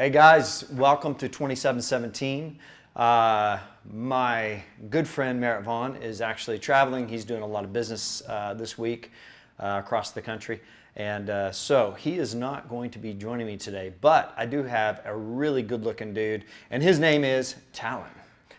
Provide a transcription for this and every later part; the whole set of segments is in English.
Hey guys, welcome to 2717. My good friend Merritt Vaughn is actually traveling. He's doing a lot of business this week across the country. And so he is not going to be joining me today, but I do have a really good looking dude, and his name is Talon.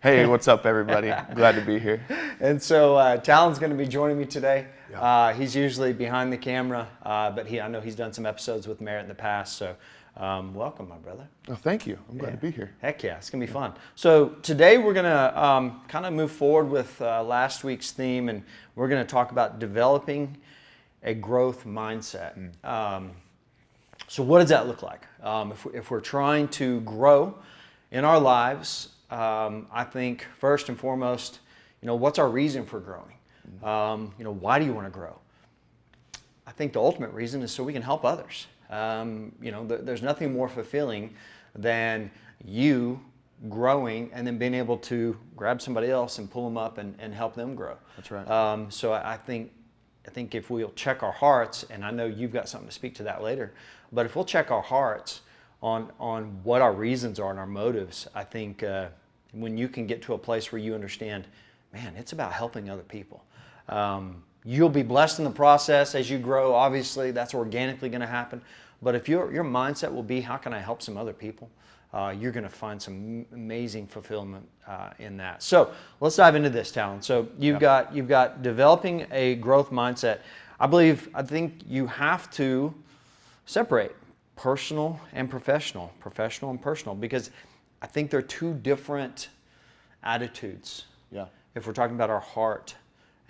Hey, what's up everybody? Glad to be here. And so Talon's going to be joining me today. Yeah. He's usually behind the camera, but I know he's done some episodes with Merritt in the past, so welcome, my brother. Oh, thank you. I'm glad to be here. Heck yeah, it's going to be fun. So today we're going to kind of move forward with last week's theme, and we're going to talk about developing a growth mindset. So what does that look like? If we're trying to grow in our lives, I think first and foremost, what's our reason for growing? Why do you want to grow? I think the ultimate reason is so we can help others. There's nothing more fulfilling than you growing and then being able to grab somebody else and pull them up and help them grow. That's right. So I think if we'll check our hearts, and I know you've got something to speak to that later, but if we'll check our hearts on what our reasons are and our motives, I think when you can get to a place where you understand, man, it's about helping other people. You'll be blessed in the process as you grow. Obviously, that's organically going to happen. But if your mindset will be, how can I help some other people? You're going to find some amazing fulfillment in that. So let's dive into this, Talon. So you've got developing a growth mindset. I think you have to separate personal and professional, because I think they're two different attitudes. Yeah. If we're talking about our heart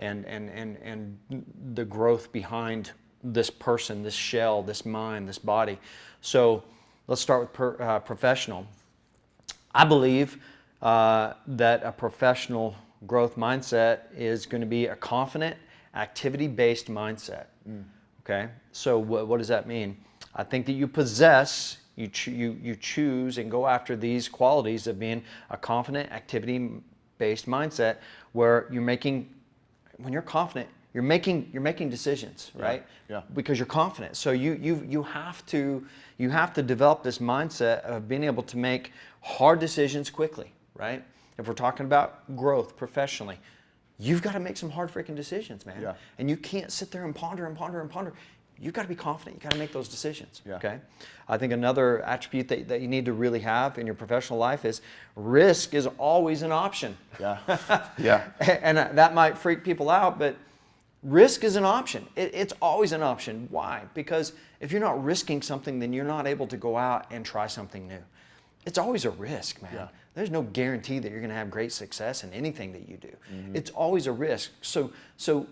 and the growth behind this person, this shell, this mind, this body. So let's start with professional. I believe that a professional growth mindset is going to be a confident, activity-based mindset. Okay. So what does that mean? I think that you possess, you choose and go after these qualities of being a confident, activity-based mindset, where when you're confident, you're making decisions, right? Yeah. Because you're confident. So you have to develop this mindset of being able to make hard decisions quickly, right? If we're talking about growth professionally, you've got to make some hard freaking decisions, man. Yeah. And you can't sit there and ponder. You've got to be confident. You've got to make those decisions. Yeah. Okay. I think another attribute that you need to really have in your professional life is risk is always an option. Yeah. Yeah. And that might freak people out, but risk is an option. It's always an option. Why? Because if you're not risking something, then you're not able to go out and try something new. It's always a risk, man. Yeah. There's no guarantee that you're going to have great success in anything that you do. It's always a risk. So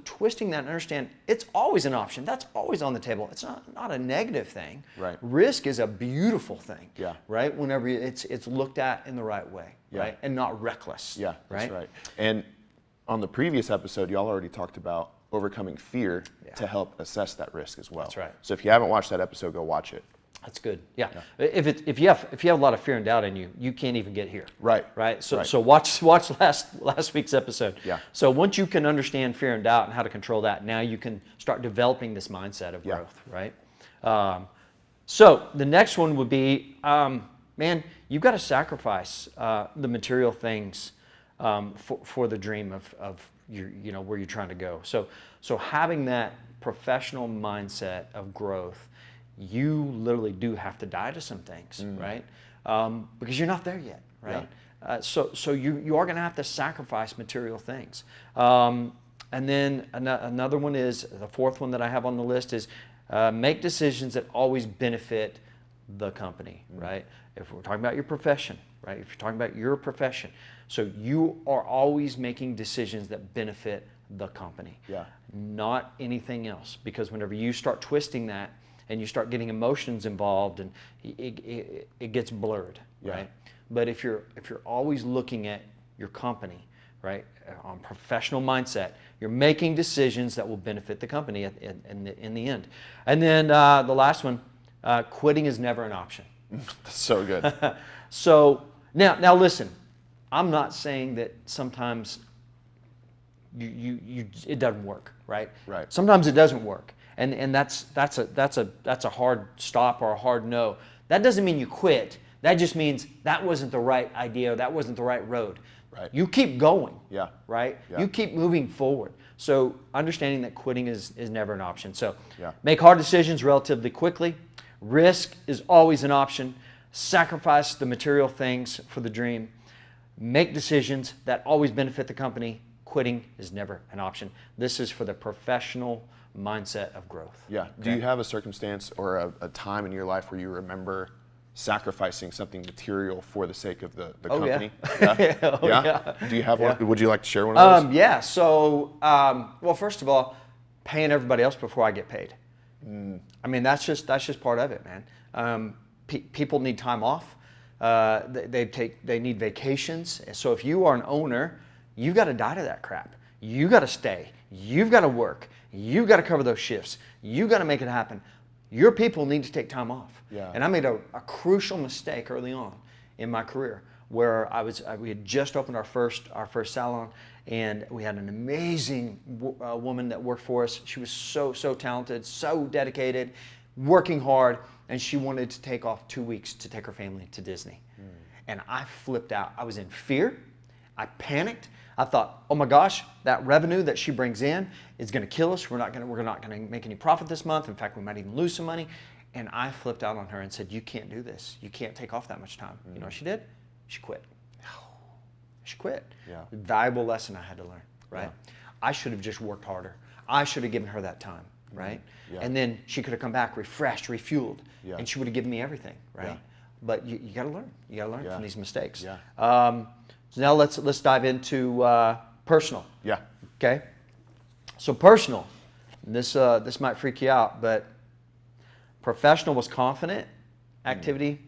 twisting that and understand it's always an option. That's always on the table. It's not a negative thing. Right. Risk is a beautiful thing. Yeah. Right. Whenever it's looked at in the right way. Yeah. Right. And not reckless. Yeah. Right. That's right. And on the previous episode, y'all already talked about overcoming fear to help assess that risk as well. That's right. So if you haven't watched that episode, go watch it. That's good. Yeah. If you have a lot of fear and doubt in you, you can't even get here. Right. Right. So Right. so watch last week's episode. Yeah. So once you can understand fear and doubt and how to control that, now you can start developing this mindset of growth. Right. So the next one would be, man, you've got to sacrifice the material things for the dream of where you're trying to go. So having that professional mindset of growth, you literally do have to die to some things, right? Because you're not there yet, right? Yeah. So you are going to have to sacrifice material things. And then another one is, the fourth one that I have on the list is make decisions that always benefit the company, right? If we're talking about your profession, right? If you're talking about your profession, so you are always making decisions that benefit the company, not anything else. Because whenever you start twisting that, and you start getting emotions involved, and it gets blurred, right? But if you're always looking at your company, right, on professional mindset, you're making decisions that will benefit the company in the end. And then the last one, quitting is never an option. That's so good. So now listen, I'm not saying that sometimes it doesn't work, right? Right. Sometimes it doesn't work. And that's a hard stop or a hard no. That doesn't mean you quit. That just means that wasn't the right idea. That wasn't the right road. Right. You keep going. Yeah. Right? Yeah. You keep moving forward. So understanding that quitting is never an option. So Yeah. make hard decisions relatively quickly. Risk is always an option. Sacrifice the material things for the dream. Make decisions that always benefit the company. Quitting is never an option. This is for the professional mindset of growth. Yeah. Okay? Do you have a circumstance or a time in your life where you remember sacrificing something material for the sake of the company? Yeah. Yeah? Do you have one? Would you like to share one of those? Yeah. So, well, first of all, paying everybody else before I get paid. I mean, that's just part of it, man. People need time off. They need vacations. So if you are an owner, you got to die to that crap. You got to stay. You've got to work. You've got to cover those shifts. You got to make it happen. Your people need to take time off. Yeah. And I made a crucial mistake early on in my career where we had just opened our first salon, and we had an amazing woman that worked for us. She was so talented, so dedicated, working hard, and she wanted to take off 2 weeks to take her family to Disney. And I flipped out. I was in fear. I panicked. I thought, oh my gosh, that revenue that she brings in is going to kill us. We're not going to make any profit this month. In fact, we might even lose some money. And I flipped out on her and said, you can't do this. You can't take off that much time. You know what she did? She quit. She quit. Yeah. Valuable lesson I had to learn, right? Yeah. I should have just worked harder. I should have given her that time, right? Yeah. And then she could have come back refreshed, refueled, Yeah. and she would have given me everything, right? Yeah. But you got to learn. You got to learn Yeah. from these mistakes. Yeah. So now let's dive into personal. Yeah. Okay. So personal. This might freak you out, but professional was confident, activity,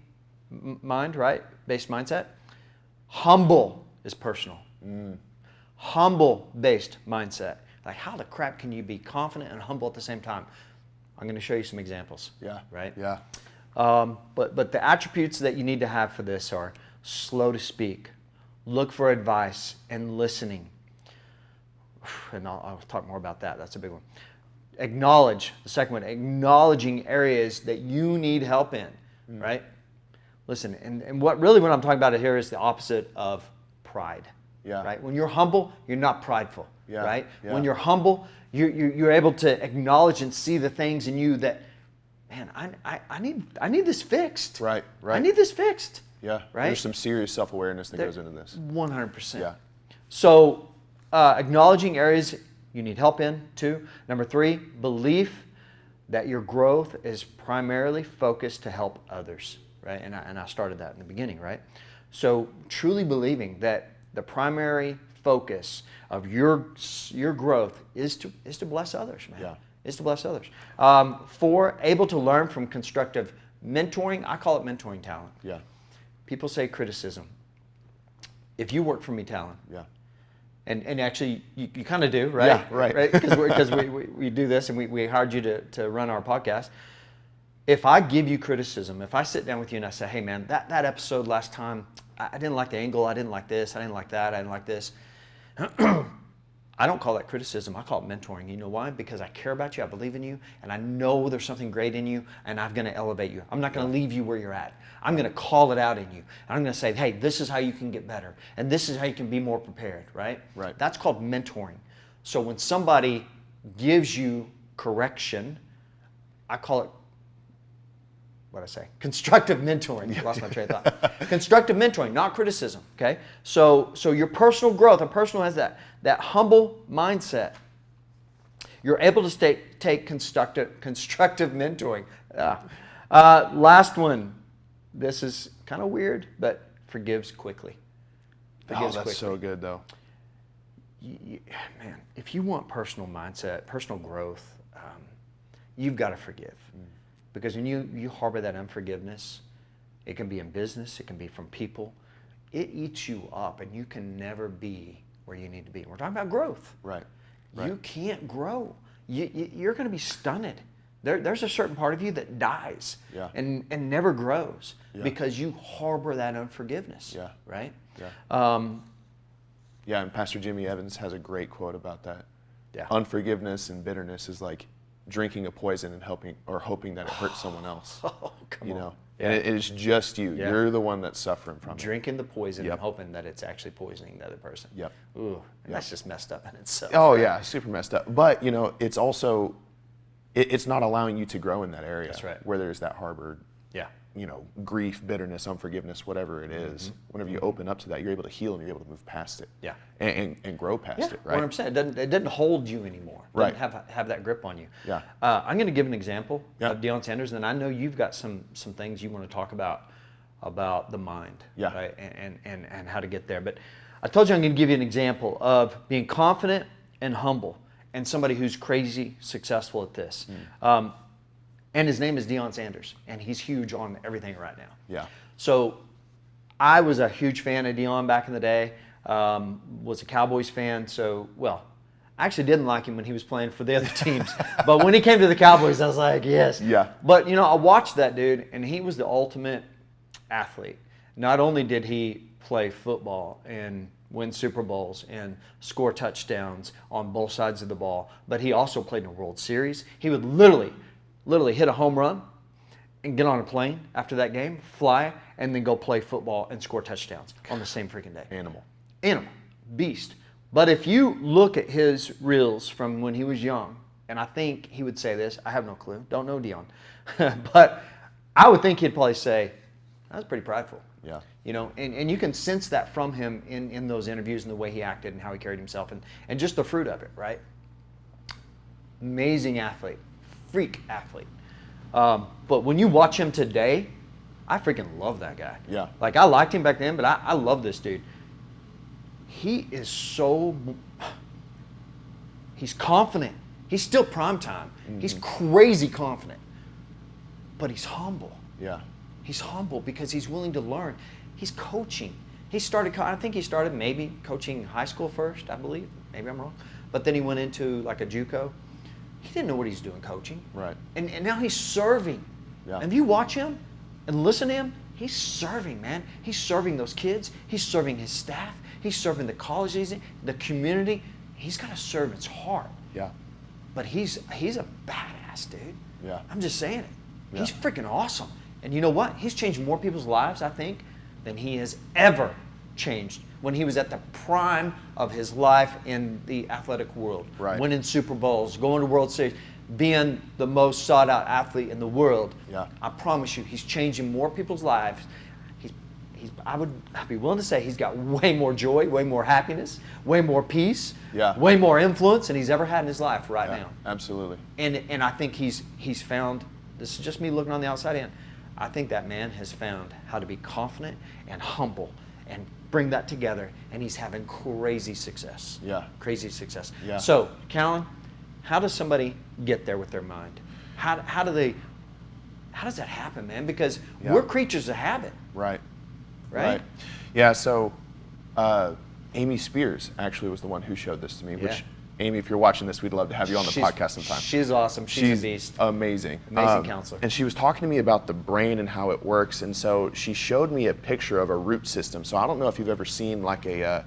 mind, right? Based mindset. Humble is personal. Humble-based mindset. Like, how the crap can you be confident and humble at the same time? I'm going to show you some examples. Yeah. Right? Yeah. But the attributes that you need to have for this are slow to speak, look for advice, and listening. And I'll talk more about that. That's a big one. Acknowledge, the second one, acknowledging areas that you need help in, right? Listen, and what I'm talking about here is the opposite of pride. Yeah. Right? When you're humble, you're not prideful. Yeah. Right? Yeah. When you're humble, you're able to acknowledge and see the things in you that, man, I need this fixed. Right. Right. I need this fixed. Yeah. Right? There's some serious self-awareness that goes into this. 100%. Yeah. So acknowledging areas you need help in, 2. Number 3, belief that your growth is primarily focused to help others, right? And I started that in the beginning, right? So truly believing that the primary focus of your growth is to bless others, man. Yeah. Is to bless others. 4, able to learn from constructive mentoring. I call it mentoring talent. Yeah. People say criticism. If you work for me, Talon, Yeah. and actually you kind of do, right? Yeah, right. Because we do this and we hired you to run our podcast. If I give you criticism, if I sit down with you and I say, hey man, that episode last time, I didn't like the angle, I didn't like this, I didn't like that, I didn't like this. I don't call that criticism, I call it mentoring. You know why? Because I care about you, I believe in you, and I know there's something great in you, and I'm going to elevate you. I'm not going to leave you where you're at. I'm going to call it out in you. And I'm going to say, hey, this is how you can get better, and this is how you can be more prepared, right? Right. That's called mentoring. So when somebody gives you correction, I call it, what'd I say? Constructive mentoring. Lost my train of thought. Constructive mentoring, not criticism, okay? So your personal growth, a person who has that humble mindset, you're able to take constructive mentoring. Last one, this is kind of weird, but forgives quickly. Forgives quickly. So good though. Man, if you want personal mindset, personal growth, you've got to forgive. Because when you harbor that unforgiveness, it can be in business, it can be from people, it eats you up and you can never be where you need to be. We're talking about growth. Right. You can't grow. You're going to be stunted. There's a certain part of you that dies and never grows because you harbor that unforgiveness. Yeah. Right? Yeah. Yeah, and Pastor Jimmy Evans has a great quote about that. Yeah. Unforgiveness and bitterness is like drinking a poison and hoping that it hurts someone else. Oh, come you on. know, Yeah. and it's just you. Yeah. You're the one that's suffering from it. Drinking the poison Yep. and hoping that it's actually poisoning the other person. Yep. Ooh, that's just messed up in itself. Oh right? yeah, super messed up. But you know, it's also, it's not allowing you to grow in that area. That's right. Where there's that harbored, Yeah. you know, grief, bitterness, unforgiveness, whatever it is. Whenever you open up to that, you're able to heal and you're able to move past it. Yeah. And grow past Yeah, it, right? 100%. It doesn't hold you anymore. It Right. doesn't have that grip on you. Yeah. I'm going to give an example Yeah. of Dion Sanders, and I know you've got some things you want to talk about the mind, Yeah. right? And how to get there. But I told you I'm going to give you an example of being confident and humble, and somebody who's crazy successful at this. And his name is Dion Sanders, and he's huge on everything right now. Yeah. So I was a huge fan of Dion back in the day, was a Cowboys fan. So, well, I actually didn't like him when he was playing for the other teams. But when he came to the Cowboys, I was like, yes. Yeah. But, you know, I watched that dude, and he was the ultimate athlete. Not only did he play football and win Super Bowls and score touchdowns on both sides of the ball, but he also played in a World Series. He would literally hit a home run and get on a plane after that game, fly, and then go play football and score touchdowns on the same freaking day. Animal. Beast. But if you look at his reels from when he was young, and I think he would say this, I have no clue, don't know Dion, but I would think he'd probably say, that was pretty prideful. Yeah. You know, and you can sense that from him in those interviews and the way he acted and how he carried himself and just the fruit of it, right? Amazing athlete. Freak athlete. But when you watch him today, I freaking love that guy. Yeah. Like, I liked him back then, but I love this dude. He is he's confident. He's still prime time. He's crazy confident. But he's humble. Yeah. He's humble because he's willing to learn. He's coaching. I think he started maybe coaching high school first, I believe. Maybe I'm wrong. But then he went into like a JUCO. He didn't know what he's doing coaching. Right. And now he's serving. Yeah. And if you watch him and listen to him, he's serving, man. He's serving those kids. He's serving his staff. He's serving the college he's in, the community. He's got a servant's heart. Yeah. But he's a badass, dude. Yeah. I'm just saying it. Yeah. He's freaking awesome. And you know what? He's changed more people's lives, I think, than he has ever changed when he was at the prime of his life in the athletic world. Right. Winning Super Bowls, going to World Series, being the most sought out athlete in the world. Yeah. I promise you, he's changing more people's lives. I'd be willing to say he's got way more joy, way more happiness, way more peace, Yeah. way more influence than he's ever had in his life right now. Absolutely. And I think he's found, this is just me looking on the outside in, I think that man has found how to be confident and humble and bring that together, and he's having crazy success. Yeah. Crazy success. Yeah. So, Callan, how does somebody get there with their mind? How does that happen, man? Because Yeah. we're creatures of habit, Right. right? Yeah, so Amy Spears actually was the one who showed this to me, which, Amy, if you're watching this, we'd love to have you on the podcast sometime. She's awesome. She's a beast. Amazing. Amazing counselor. And she was talking to me about the brain and how it works, and so she showed me a picture of a root system. So I don't know if you've ever seen like a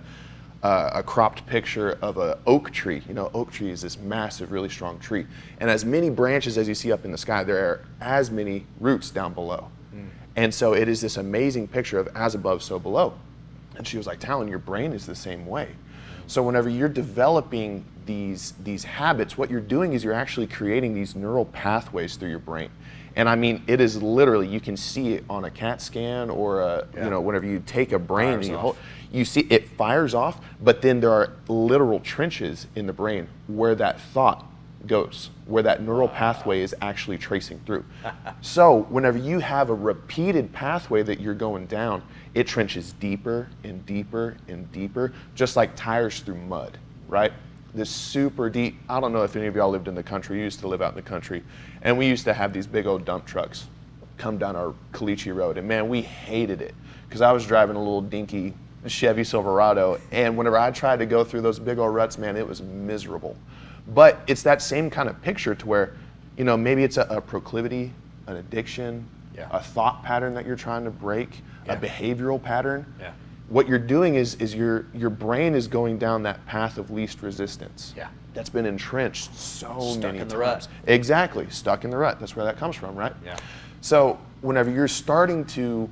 cropped picture of an oak tree. You know, oak tree is this massive, really strong tree. And as many branches as you see up in the sky, there are as many roots down below. And so it is this amazing picture of as above, so below. And she was like, Talon, your brain is the same way. So whenever you're developing these habits, what you're doing is you're actually creating these neural pathways through your brain. And I mean, it is literally, you can see it on a CAT scan or you know, whenever you take a brain and you see it fires off, but then there are literal trenches in the brain where that thought goes, where that neural pathway is actually tracing through. So whenever you have a repeated pathway that you're going down, it trenches deeper and deeper and deeper, just like tires through mud, right? This super deep, I don't know if any of y'all lived in the country. You used to live out in the country, and we used to have these big old dump trucks come down our Caliche Road, and man, we hated it because I was driving a little dinky Chevy Silverado, and whenever I tried to go through those big old ruts, man, it was miserable. But it's that same kind of picture to where, you know, maybe it's a proclivity, an addiction, a thought pattern that you're trying to break, a behavioral pattern. what you're doing is your brain is going down that path of least resistance. Yeah. That's been entrenched so many times. Stuck in the rut. Exactly, stuck in the rut. That's where that comes from, right? Yeah. So whenever you're starting to,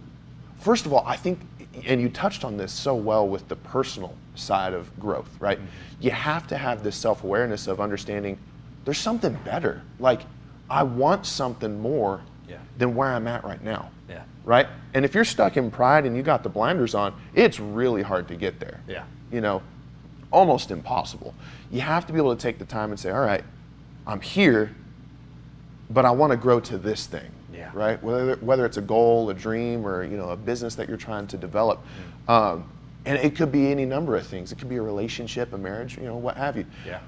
first of all, I think, and you touched on this so well with the personal side of growth, right? Mm-hmm. You have to have this self-awareness of understanding there's something better. Like, I want something more than where I'm at right now. Yeah. Right? And if you're stuck in pride and you got the blinders on, it's really hard to get there. Yeah. You know, almost impossible. You have to be able to take the time and say, all right, I'm here, but I want to grow to this thing. Yeah. Right? Whether it's a goal, a dream, or, you know, a business that you're trying to develop. And it could be any number of things. It could be a relationship, a marriage, you know, what have you. Yeah.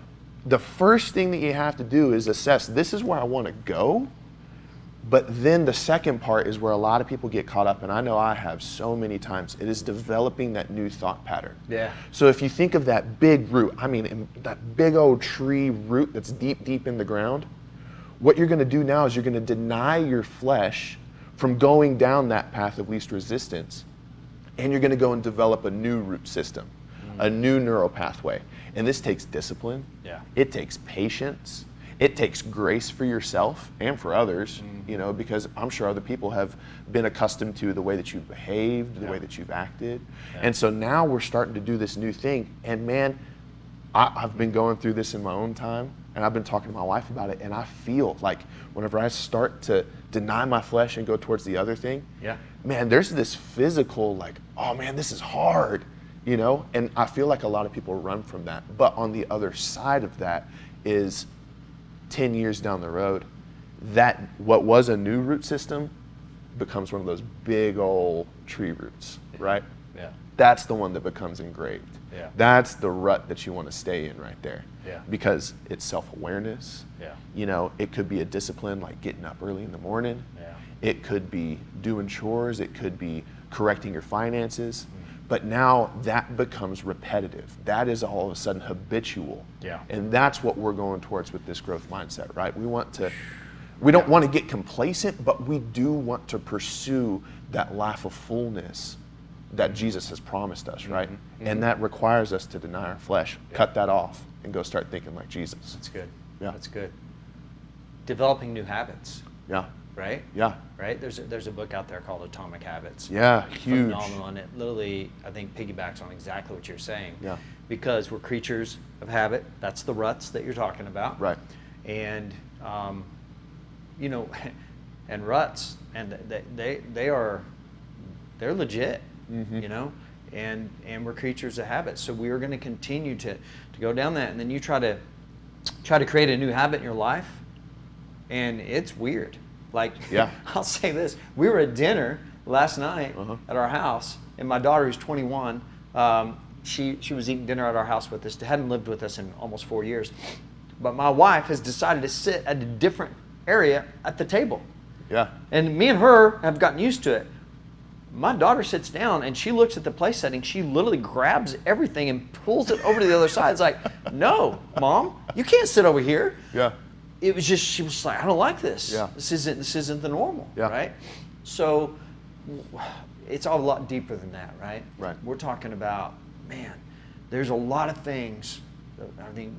The first thing that you have to do is assess, this is where I want to go. But then the second part is where a lot of people get caught up, and I know I have so many times. It is developing that new thought pattern. Yeah. So if you think of that big root, I mean, that big old tree root that's deep, deep in the ground, what you're going to do now is you're going to deny your flesh from going down that path of least resistance, and you're going to go and develop a new root system, a new neural pathway. And this takes discipline. Yeah. It takes patience. It takes grace for yourself and for others, you know, because I'm sure other people have been accustomed to the way that you've behaved, the way that you've acted. Yeah. And so now we're starting to do this new thing. And man, I've been going through this in my own time, and I've been talking to my wife about it, and I feel like whenever I start to deny my flesh and go towards the other thing, man, there's this physical like, oh man, this is hard, you know? And I feel like a lot of people run from that. But on the other side of that is 10 years down the road, that what was a new root system becomes one of those big old tree roots, right? Yeah. That's the one that becomes engraved. Yeah. That's the rut that you want to stay in right there. Yeah. Because it's self-awareness. Yeah. You know, it could be a discipline like getting up early in the morning. Yeah. It could be doing chores. It could be correcting your finances. But now that becomes repetitive. That is all of a sudden habitual. Yeah. And that's what we're going towards with this growth mindset, right? We don't want to get complacent, but we do want to pursue that life of fullness that Jesus has promised us, right? And that requires us to deny our flesh, cut that off, and go start thinking like Jesus. That's good. Yeah. That's good. Developing new habits. Yeah. Right? Yeah. Right? There's a book out there called Atomic Habits. Yeah, huge. Phenomenal. And it literally, I think, piggybacks on exactly what you're saying. Yeah. Because we're creatures of habit. That's the ruts that you're talking about. Right. And, you know, and ruts, and they're legit, you know? And we're creatures of habit. So we are going to continue to go down that. And then you try to create a new habit in your life, and it's weird. Like, I'll say this. We were at dinner last night at our house, and my daughter, who's 21, she was eating dinner at our house with us. Hadn't lived with us in almost 4 years. But my wife has decided to sit at a different area at the table. Yeah. And me and her have gotten used to it. My daughter sits down, and she looks at the place setting. She literally grabs everything and pulls it over to the other side. It's like, no, Mom, you can't sit over here. Yeah. It was just, she was like, I don't like this. Yeah. This isn't the normal, Yeah. right? So it's all a lot deeper than that, right? Right. We're talking about, man, there's a lot of things. I think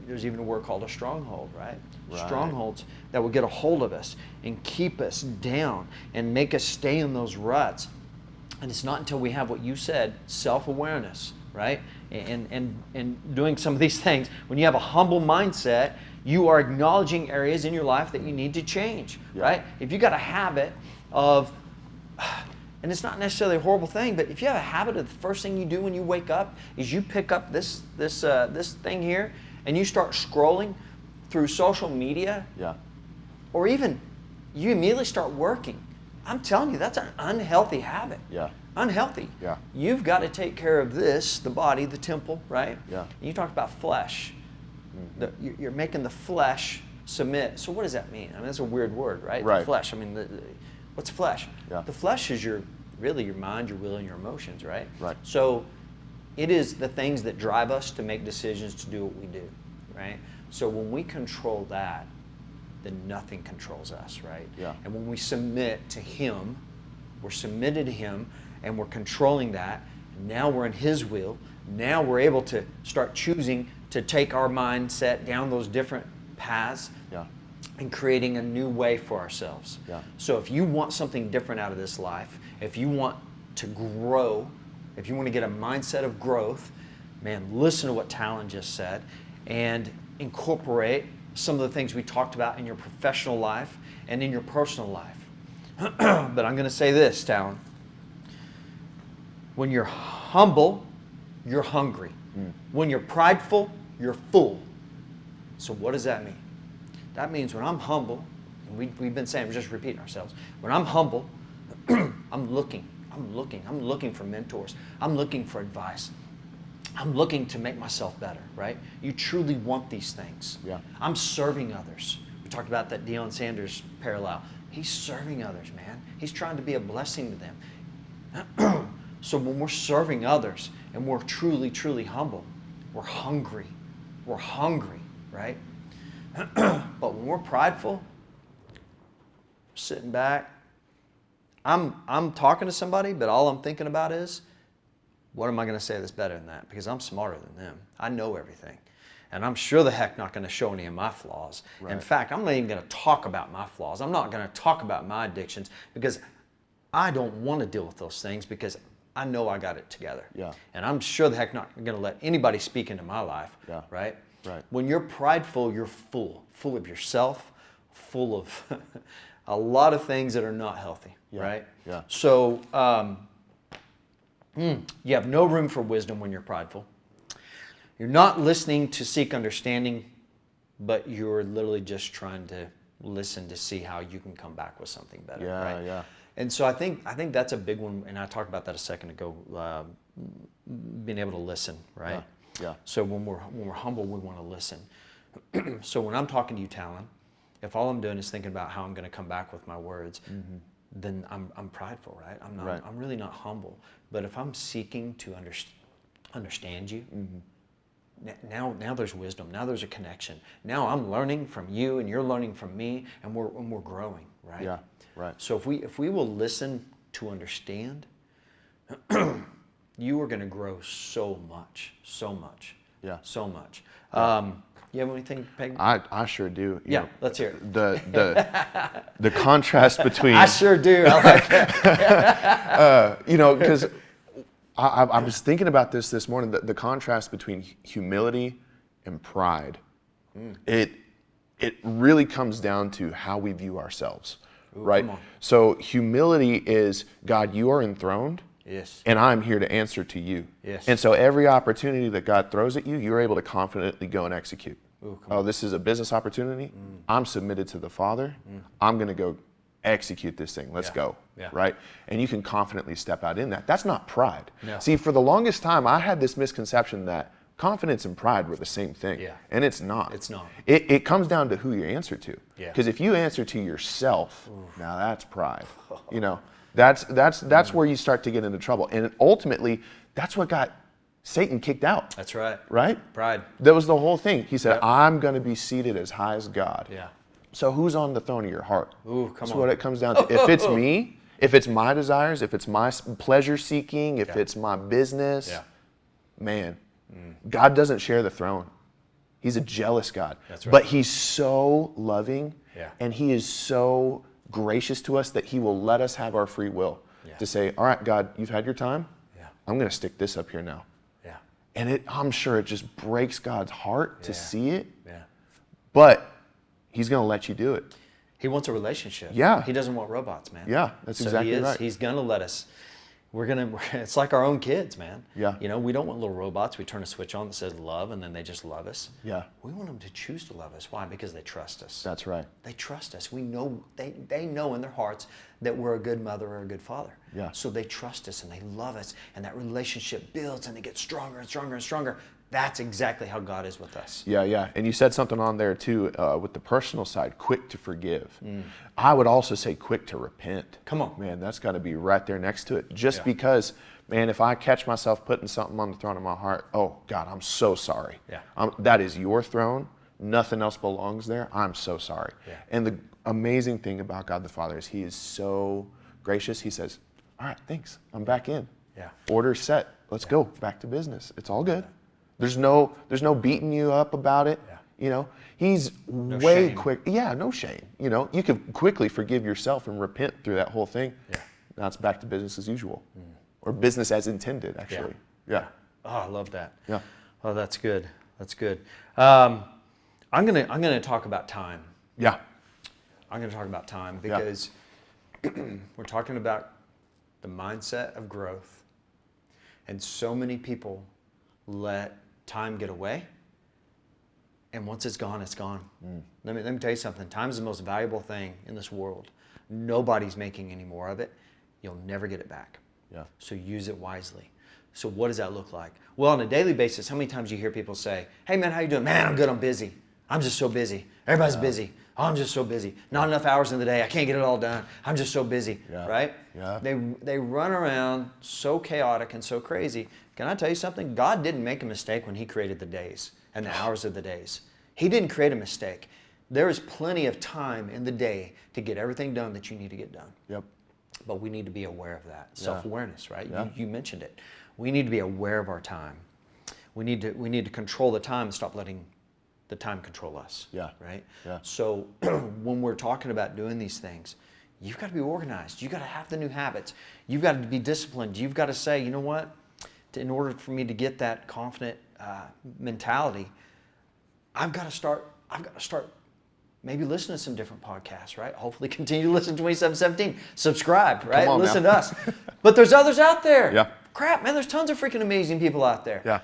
there's even a word called a stronghold, right? Strongholds that will get a hold of us and keep us down and make us stay in those ruts. And it's not until we have what you said, self-awareness, right? And doing some of these things. When you have a humble mindset, you are acknowledging areas in your life that you need to change, right? If you got a habit of, and it's not necessarily a horrible thing, but if you have a habit of the first thing you do when you wake up is you pick up this thing here and you start scrolling through social media, or even you immediately start working. I'm telling you, that's an unhealthy habit. Yeah. Unhealthy. Yeah. You've got to take care of this, the body, the temple, right? Yeah. And you talked about flesh. You're making the flesh submit. So what does that mean? I mean, that's a weird word, right? Right. The flesh. I mean, what's flesh? Yeah. The flesh is really your mind, your will, and your emotions, right? Right. So it is the things that drive us to make decisions to do what we do, right? So when we control that, then nothing controls us, right? Yeah. And when we submit to Him, we're submitted to Him, and we're controlling that, Now we're in His will. Now we're able to start choosing to take our mindset down those different paths and creating a new way for ourselves. So if you want something different out of this life, if you want to grow, if you want to get a mindset of growth, man, listen to what Talon just said and incorporate some of the things we talked about in your professional life and in your personal life. But I'm going to say this, Talon. When you're humble, you're hungry. When you're prideful, you're full. So what does that mean? That means when I'm humble, and we've been saying, we're just repeating ourselves. When I'm humble, I'm looking for mentors. I'm looking for advice. I'm looking to make myself better, right? You truly want these things. I'm serving others. We talked about that Deion Sanders parallel. He's serving others, man. He's trying to be a blessing to them. So when we're serving others and we're truly, truly humble, we're hungry. We're hungry, right? But when we're prideful, sitting back, I'm talking to somebody, but all I'm thinking about is, what am I going to say that's better than that? Because I'm smarter than them. I know everything. And I'm sure the heck not going to show any of my flaws. In fact, I'm not even going to talk about my flaws. I'm not going to talk about my addictions because I don't want to deal with those things because I know I got it together. And I'm sure the heck not going to let anybody speak into my life, right? When you're prideful, you're full of yourself, full of a lot of things that are not healthy, right? So you have no room for wisdom when you're prideful. You're not listening to seek understanding, but you're literally just trying to listen to see how you can come back with something better, right? And so I think that's a big one, and I talked about that a second ago, being able to listen, right? So when we're humble, we want to listen. So when I'm talking to you, Talon, if all I'm doing is thinking about how I'm going to come back with my words, then I'm prideful, right? I'm really not humble. But if I'm seeking to understand you, now there's wisdom. Now there's a connection. Now I'm learning from you, and you're learning from me, and we're growing, right? So if we will listen to understand, you are going to grow so much. You have anything, Peg? I sure do. You know, let's hear it. The contrast between I sure do. I like that. you know, because I was thinking about this morning. The contrast between humility and pride. It really comes down to how we view ourselves, right? So humility is, God, you are enthroned. And I'm here to answer to you. And so every opportunity that God throws at you, you're able to confidently go and execute. This is a business opportunity. I'm submitted to the Father. I'm going to go execute this thing. Let's go. Right? And you can confidently step out in that. That's not pride. See, for the longest time, I had this misconception that confidence and pride were the same thing. And it's not. It's not. It comes down to who you answer to. Because if you answer to yourself, now that's pride. You know. That's where you start to get into trouble. And ultimately, that's what got Satan kicked out. That's right. Right? Pride. That was the whole thing. He said, I'm going to be seated as high as God. So who's on the throne of your heart? That's what it comes down to. If it's me, if it's my desires, if it's my pleasure seeking, if it's my business, man, God doesn't share the throne. He's a jealous God. That's right. But he's so loving and he is so gracious to us that he will let us have our free will to say, all right, God, you've had your time. I'm going to stick this up here now. And I'm sure it just breaks God's heart to see it. But he's going to let you do it. He wants a relationship. He doesn't want robots, man. That's exactly right. He's going to let us. It's like our own kids, man. You know, we don't want little robots. We turn a switch on that says love, and then they just love us. We want them to choose to love us. Why? Because they trust us. That's right. They trust us. We know, they know in their hearts that we're a good mother or a good father. So they trust us and they love us, and that relationship builds and it gets stronger and stronger and stronger. That's exactly how God is with us. And you said something on there too, with the personal side, quick to forgive. I would also say quick to repent. Come on. Man, that's got to be right there next to it. Just because, man, if I catch myself putting something on the throne of my heart, oh, God, I'm so sorry. That is your throne. Nothing else belongs there. I'm so sorry. And the amazing thing about God the Father is he is so gracious. He says, all right, thanks. I'm back in. Yeah. Order set. Let's go back to business. It's all good. There's no beating you up about it. Yeah. You know, he's No way shame. quick. Yeah, no shame. You know, you could quickly forgive yourself and repent through that whole thing. Yeah. Now it's back to business as usual, or business as intended, actually. Yeah. Oh, I love that. Yeah. Oh, that's good. That's good. I'm gonna talk about time. Yeah. I'm gonna talk about time because we're talking about the mindset of growth, and so many people let time get away. And once it's gone, it's gone. Let me tell you something. Time is the most valuable thing in this world. Nobody's making any more of it. You'll never get it back. Yeah. So use it wisely. So what does that look like? Well, on a daily basis, how many times you hear people say, hey man, how you doing? Man, I'm good, I'm busy. I'm just so busy. Everybody's busy. Oh, I'm just so busy. Not enough hours in the day. I can't get it all done. I'm just so busy, right? Yeah. They run around so chaotic and so crazy. Can I tell you something? God didn't make a mistake when he created the days and the hours of the days. He didn't create a mistake. There is plenty of time in the day to get everything done that you need to get done. Yep. But we need to be aware of that. Self-awareness, right? Yeah. You mentioned it. We need to be aware of our time. We need to control the time and stop letting the time control us. Yeah. Right? Yeah. So when we're talking about doing these things, you've got to be organized. You've got to have the new habits. You've got to be disciplined. You've got to say, you know what? In order for me to get that confident mentality, I've got to start maybe listen to some different podcasts, right? Hopefully continue to listen to 2717. Subscribe, right? Listen to us. But there's others out there. Yeah. Crap, man, there's tons of freaking amazing people out there. Yeah.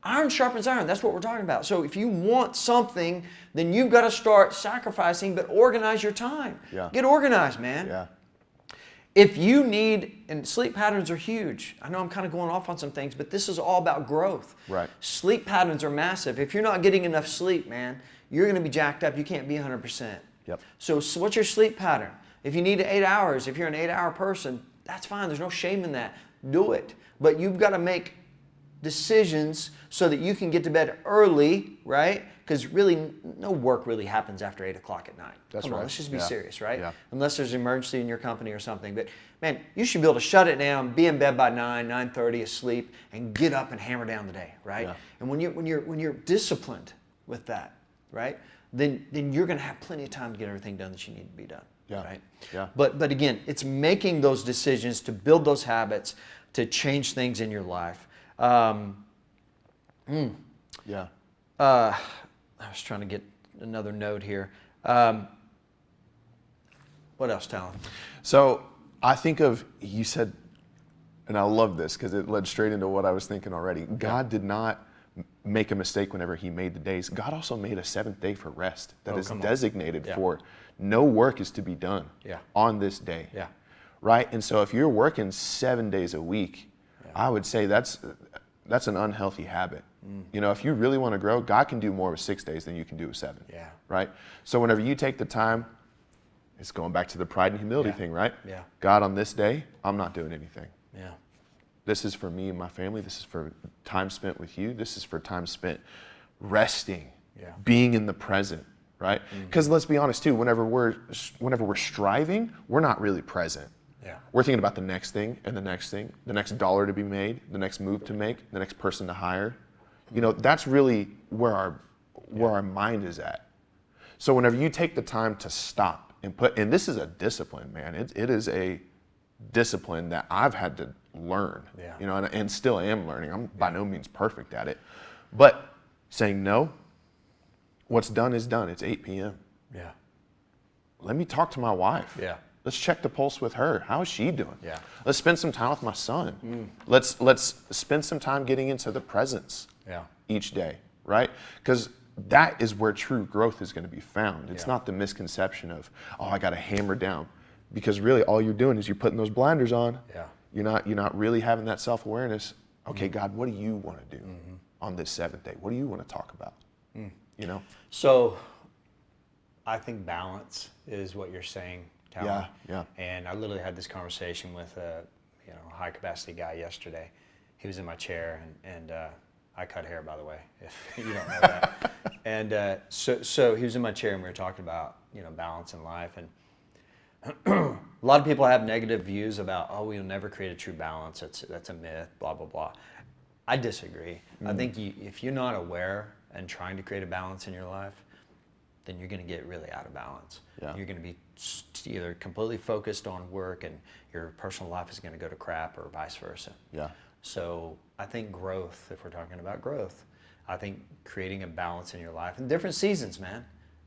Iron sharpens iron. That's what we're talking about. So if you want something, then you've got to start sacrificing, but organize your time. Yeah. Get organized, man. Yeah. If you need, and sleep patterns are huge. I know I'm kind of going off on some things, but this is all about growth. Right. Sleep patterns are massive. If you're not getting enough sleep, man, you're going to be jacked up. You can't be 100%. Yep. So what's your sleep pattern? If you need 8 hours, if you're an 8-hour person, that's fine. There's no shame in that. Do it. But you've got to make decisions so that you can get to bed early, right? Because really, no work really happens after 8 o'clock at night. That's Come on, right. let's just be Yeah. serious, right? Yeah. Unless there's an emergency in your company or something. But man, you should be able to shut it down, be in bed by 9:30, asleep, and get up and hammer down the day, right? Yeah. And when you're disciplined with that, right? Then you're going to have plenty of time to get everything done that you need to be done. Yeah. Right? Yeah. But again, it's making those decisions to build those habits to change things in your life. Yeah. I was trying to get another note here. What else, Talon? So I think of, you said, and I love this because it led straight into what I was thinking already. God did not make a mistake whenever he made the days. God also made a seventh day for rest that is designated for no work is to be done on this day. Yeah. Right? And so if you're working 7 days a week, I would say that's an unhealthy habit. You know, if you really want to grow, God can do more with 6 days than you can do with 7. Yeah. Right? So whenever you take the time, it's going back to the pride and humility thing, right? Yeah. God, on this day, I'm not doing anything. Yeah. This is for me and my family. This is for time spent with you. This is for time spent resting, being in the present, right? Because let's be honest too, whenever we're striving, we're not really present. Yeah. We're thinking about the next thing and the next thing, the next dollar to be made, the next move to make, the next person to hire. You know, that's really where our mind is at. So whenever you take the time to stop and this is a discipline, man. It is a discipline that I've had to learn, you know, and still am learning. I'm by no means perfect at it, but saying no, what's done is done. It's 8 p.m. Yeah. Let me talk to my wife. Yeah. Let's check the pulse with her. How is she doing? Yeah. Let's spend some time with my son. Let's spend some time getting into the presence each day, right? Because that is where true growth is going to be found. It's not the misconception of, oh, I got to hammer down. Because really all you're doing is you're putting those blinders on. Yeah. You're not really having that self-awareness. Okay, God, what do you want to do on this seventh day? What do you want to talk about? You know? So I think balance is what you're saying, Talon. Yeah. And I literally had this conversation with a high capacity guy yesterday. He was in my chair and I cut hair, by the way, if you don't know that. And so he was in my chair and we were talking about, balance in life. And A lot of people have negative views about, oh, we'll never create a true balance. That's a myth, blah, blah, blah. I disagree. I think if you're not aware and trying to create a balance in your life, then you're going to get really out of balance. Yeah. You're going to be either completely focused on work and your personal life is going to go to crap, or vice versa. Yeah. So I think growth, if we're talking about growth, I think creating a balance in your life in different seasons, man.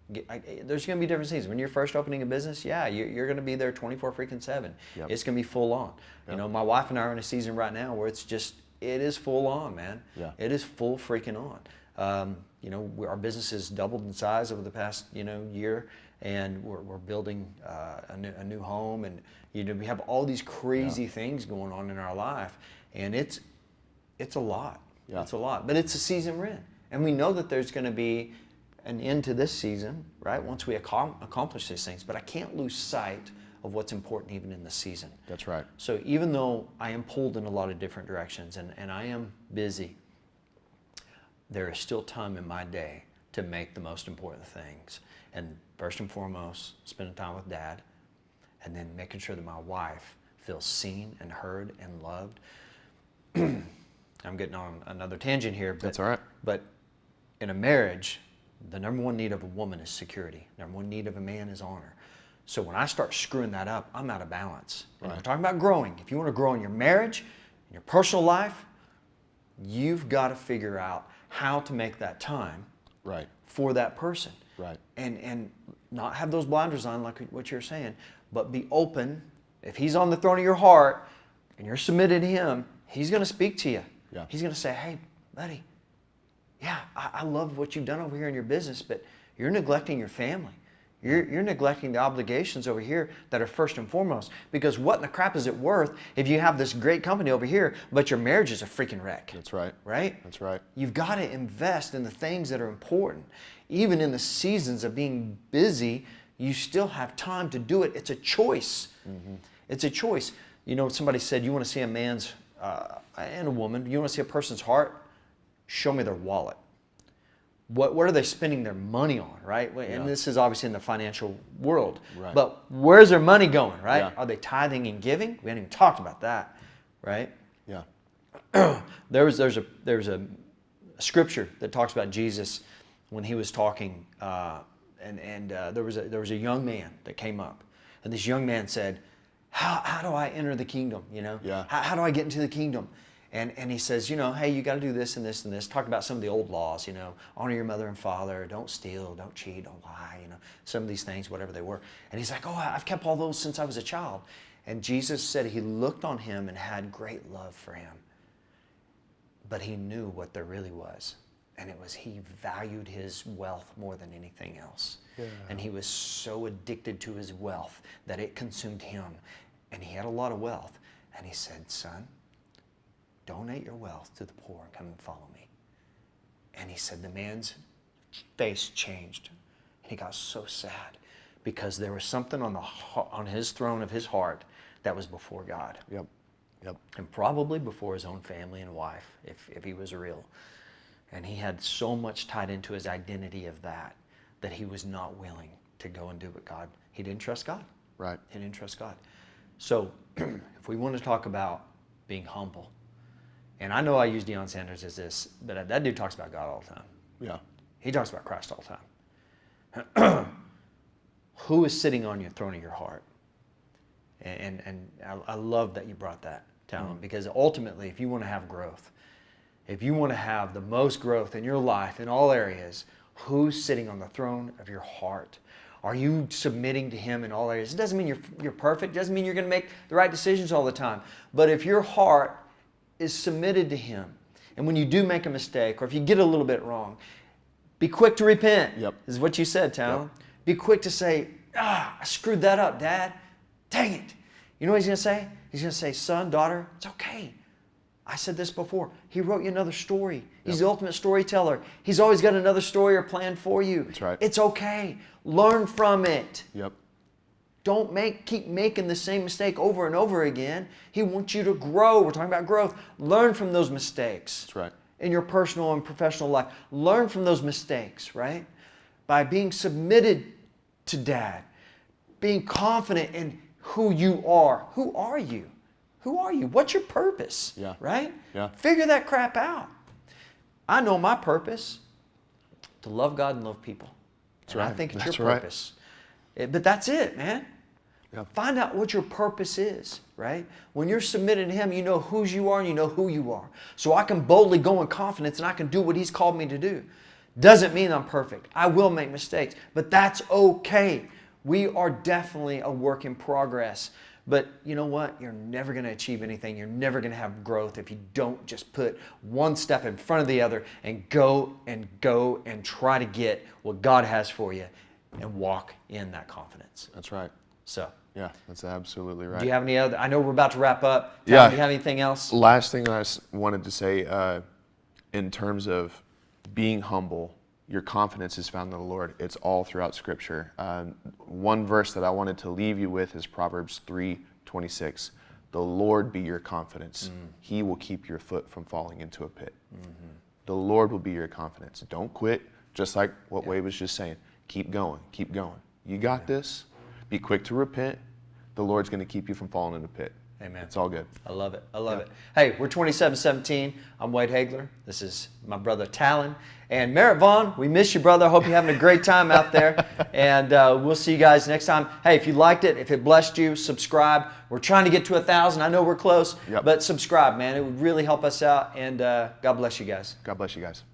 There's going to be different seasons. When you're first opening a business, yeah, you're going to be there 24/7. Yep. It's going to be full on. Yep. You know, my wife and I are in a season right now where it is full on, man. Yeah. It is full freaking on. You know, our business has doubled in size over the past, year, and we're building a new home, and we have all these crazy things going on in our life, and it's a lot. Yeah. It's a lot, but it's a season we're in, and we know that there's going to be an end to this season, right? Once we accomplish these things, but I can't lose sight of what's important even in the season. That's right. So even though I am pulled in a lot of different directions and I am busy, there is still time in my day to make the most important things. And first and foremost, spending time with Dad, and then making sure that my wife feels seen and heard and loved. I'm getting on another tangent here. But, that's all right. But in a marriage, the number one need of a woman is security. Number one need of a man is honor. So when I start screwing that up, I'm out of balance. And we're talking about growing. If you want to grow in your marriage, in your personal life, you've got to figure out how to make that time for that person. Right. And not have those blinders on like what you're saying, but be open. If he's on the throne of your heart and you're submitted to him, he's going to speak to you. Yeah. He's going to say, hey, buddy, yeah, I love what you've done over here in your business, but you're neglecting your family. You're neglecting the obligations over here that are first and foremost. Because what in the crap is it worth if you have this great company over here, but your marriage is a freaking wreck? That's right. Right? That's right. You've got to invest in the things that are important. Even in the seasons of being busy, you still have time to do it. It's a choice. Mm-hmm. It's a choice. You know, somebody said, you want to see a man's and a woman, you want to see a person's heart? Show me their wallet. What are they spending their money on, right? And this is obviously in the financial world. Right. But where's their money going, right? Yeah. Are they tithing and giving? We haven't even talked about that, right? Yeah. There's a scripture that talks about Jesus when he was talking, and there was a young man that came up, and this young man said, "How do I enter the kingdom? You know, how do I get into the kingdom?" And he says, hey, you got to do this and this and this. Talk about some of the old laws, honor your mother and father, don't steal, don't cheat, don't lie, some of these things, whatever they were. And he's like, oh, I've kept all those since I was a child. And Jesus said he looked on him and had great love for him. But he knew what there really was. And it was he valued his wealth more than anything else. Yeah. And he was so addicted to his wealth that it consumed him. And he had a lot of wealth. And he said, son, donate your wealth to the poor and come and follow me. And he said the man's face changed. And he got so sad because there was something on his throne of his heart that was before God. Yep. And probably before his own family and wife, if he was real. And he had so much tied into his identity of that he was not willing to go and do what God, he didn't trust God. Right. He didn't trust God. So if we want to talk about being humble, and I know I use Deion Sanders as this, but that dude talks about God all the time. Yeah. He talks about Christ all the time. Who is sitting on your throne of your heart? And I love that you brought that, Talon, because ultimately, if you want to have growth, if you want to have the most growth in your life in all areas, who's sitting on the throne of your heart? Are you submitting to him in all areas? It doesn't mean you're perfect. It doesn't mean you're going to make the right decisions all the time. But if your heart is submitted to him, and when you do make a mistake, or if you get a little bit wrong, be quick to repent. Yep. Is what you said, Talon. Yep. Be quick to say, I screwed that up, Dad. Dang it. You know what he's going to say? He's going to say, son, daughter, it's okay. I said this before. He wrote you another story. He's the ultimate storyteller. He's always got another story or plan for you. That's right. It's okay. Learn from it. Yep. Don't keep making the same mistake over and over again. He wants you to grow. We're talking about growth. Learn from those mistakes. That's right. In your personal and professional life. Learn from those mistakes, right? By being submitted to Dad. being confident in who you are. Who are you? Who are you? What's your purpose? Yeah. Right? Yeah. Figure that crap out. I know my purpose, to love God and love people. That's and right. I think it's That's your right. purpose. But that's it, man. Yeah. Find out what your purpose is, right? When you're submitted to Him, you know whose you are and you know who you are. So I can boldly go in confidence and I can do what He's called me to do. Doesn't mean I'm perfect. I will make mistakes, but that's okay. We are definitely a work in progress. But you know what? You're never going to achieve anything. You're never going to have growth if you don't just put one step in front of the other and go and try to get what God has for you and walk in that confidence. That's right. So, Yeah, that's absolutely right. do you have any other? I know we're about to wrap up. Yeah. Do you have anything else? Last thing I wanted to say, in terms of being humble, your confidence is found in the Lord. It's all throughout Scripture. One verse that I wanted to leave you with is Proverbs 3:26. The Lord be your confidence. He will keep your foot from falling into a pit. The Lord will be your confidence. Don't quit, just like what Wade was just saying. Keep going, keep going. You got this. Be quick to repent. The Lord's going to keep you from falling in the pit. Amen. It's all good. I love it. I love it. Hey, we're 2717. I'm Wade Hagler. This is my brother Talon. And Merritt Vaughn, we miss you, brother. Hope you're having a great time out there. And we'll see you guys next time. Hey, if you liked it, if it blessed you, subscribe. We're trying to get to 1,000. I know we're close, but subscribe, man. It would really help us out. And God bless you guys. God bless you guys.